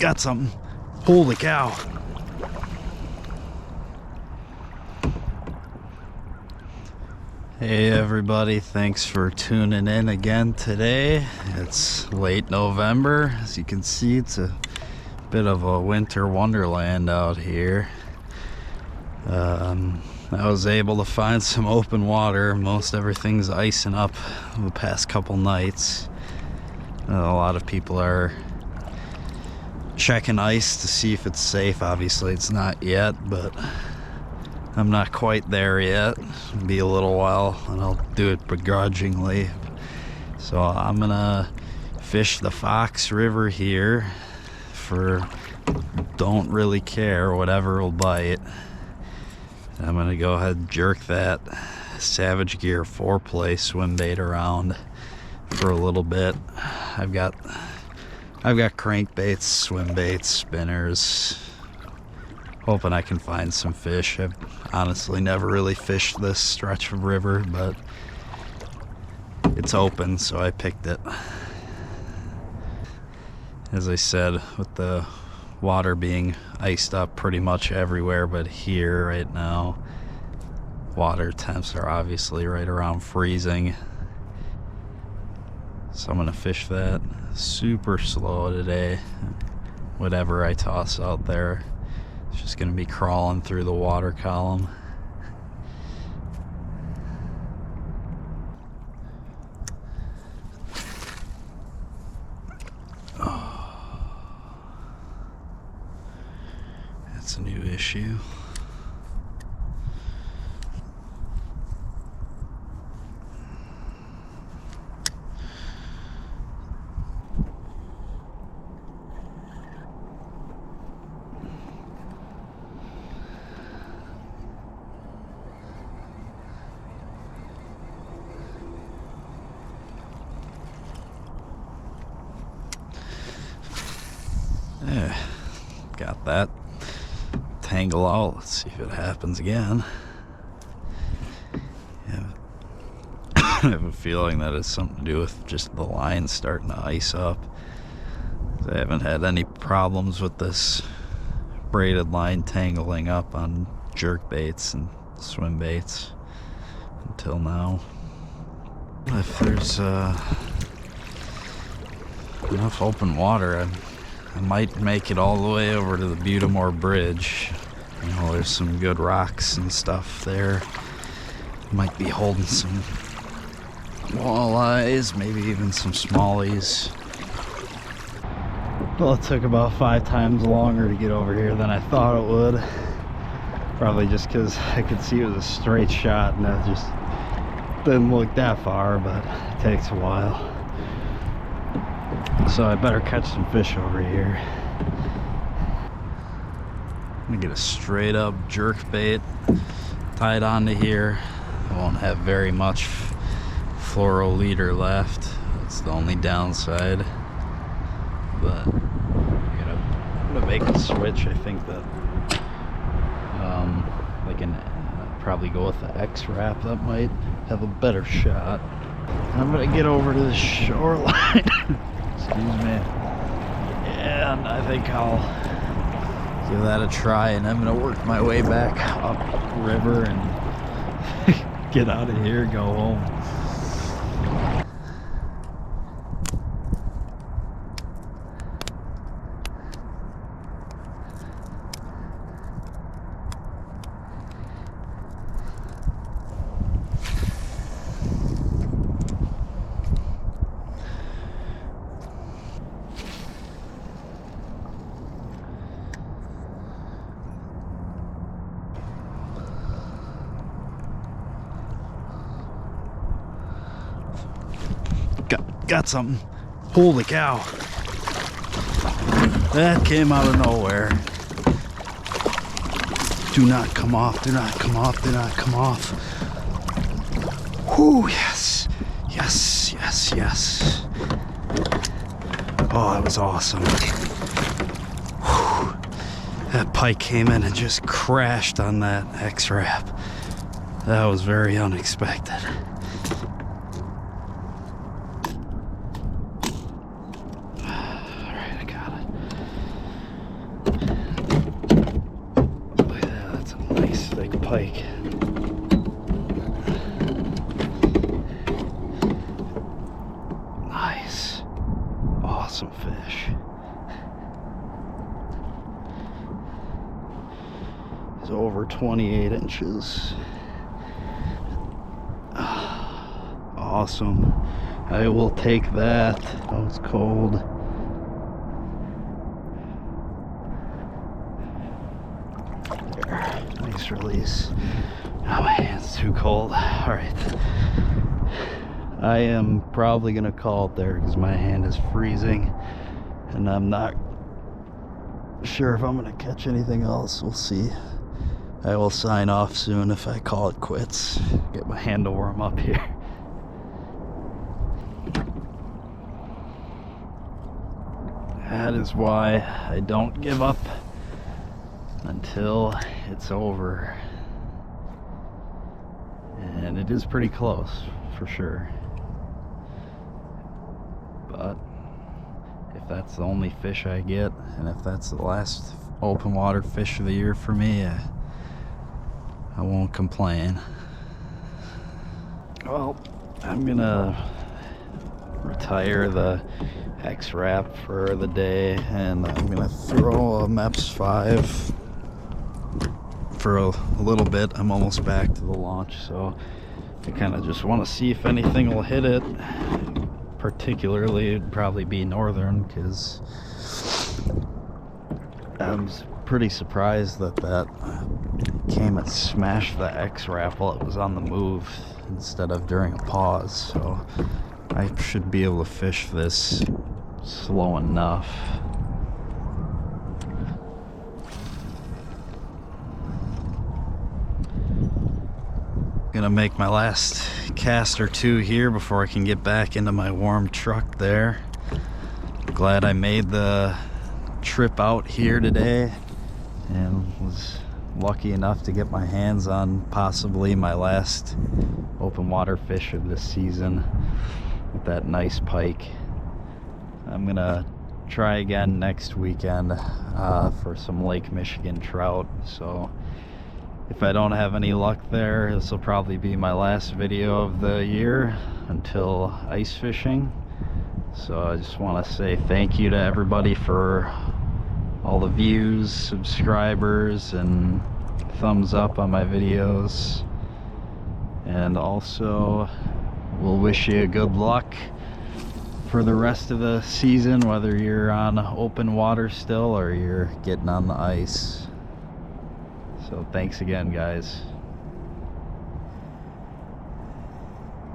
got something. Holy cow. Hey everybody, thanks for tuning in again today. It's late November. As you can see, it's a bit of a winter wonderland out here. I was able to find some open water. Most everything's icing up the past couple nights. A lot of people are checking ice to see if it's safe. Obviously it's not yet, but I'm not quite there yet. It'll be a little while and I'll do it begrudgingly. So I'm gonna fish the Fox River here for don't really care, whatever will bite. I'm gonna go ahead and jerk that Savage Gear 4-play swim bait around for a little bit. I've got crankbaits, swim baits, spinners. Hoping I can find some fish. I've honestly never really fished this stretch of river, but it's open, so I picked it. As I said, with the water being iced up pretty much everywhere but here right now, water temps are obviously right around freezing. So I'm gonna fish that super slow today. Whatever I toss out there, it's just gonna be crawling through the water column. That's a new issue. Yeah, got that tangle out. Let's see if it happens again. Yeah. I have a feeling that it's something to do with just the line starting to ice up. I haven't had any problems with this braided line tangling up on jerk baits and swim baits until now. If there's enough open water, I might make it all the way over to the Buttimore Bridge. You know, there's some good rocks and stuff there. Might be holding some walleyes, maybe even some smallies. Well, it took about 5 times longer to get over here than I thought it would. Probably just because I could see it was a straight shot and it just didn't look that far, but it takes a while. So I better catch some fish over here. I'm gonna get a straight up jerk bait tied onto here. I won't have very much fluoro leader left. That's the only downside. But I'm gonna make a switch. I think that I can probably go with the X-Wrap. That might have a better shot. I'm gonna get over to the shoreline. Excuse me. And I think I'll give that a try, and I'm gonna work my way back up river and get out of here and go home. Got something. Holy cow. That came out of nowhere. Do not come off, do not come off, do not come off. Whoo, yes. Yes, yes, yes. Oh, that was awesome. Whew. That pike came in and just crashed on that X-Wrap. That was very unexpected. pike. Nice. Awesome fish. He's over 28 inches. Awesome. I will take that. Oh, it's cold. There. Nice release. Oh, my hand's too cold. Alright. I am probably gonna call it there because my hand is freezing and I'm not sure if I'm gonna catch anything else. We'll see. I will sign off soon if I call it quits. Get my hand to warm up here. That is why I don't give up until it's over. And it is pretty close, for sure. But if that's the only fish I get, and if that's the last open water fish of the year for me, I won't complain. Well, I'm gonna retire the X-Wrap for the day, and I'm gonna throw a MEPS 5 for a little bit. I'm almost back to the launch, so I kind of just want to see if anything will hit it. Particularly, it'd probably be northern, because I'm pretty surprised that came and smashed the X-Wrap while it was on the move instead of during a pause. So I should be able to fish this slow enough. Gonna make my last cast or two here before I can get back into my warm truck there. Glad I made the trip out here today and was lucky enough to get my hands on possibly my last open water fish of this season with that nice pike. I'm gonna try again next weekend for some Lake Michigan trout, so if I don't have any luck there, this will probably be my last video of the year until ice fishing. So I just want to say thank you to everybody for all the views, subscribers, and thumbs up on my videos. And also, we'll wish you good luck for the rest of the season, whether you're on open water still or you're getting on the ice. So thanks again, guys.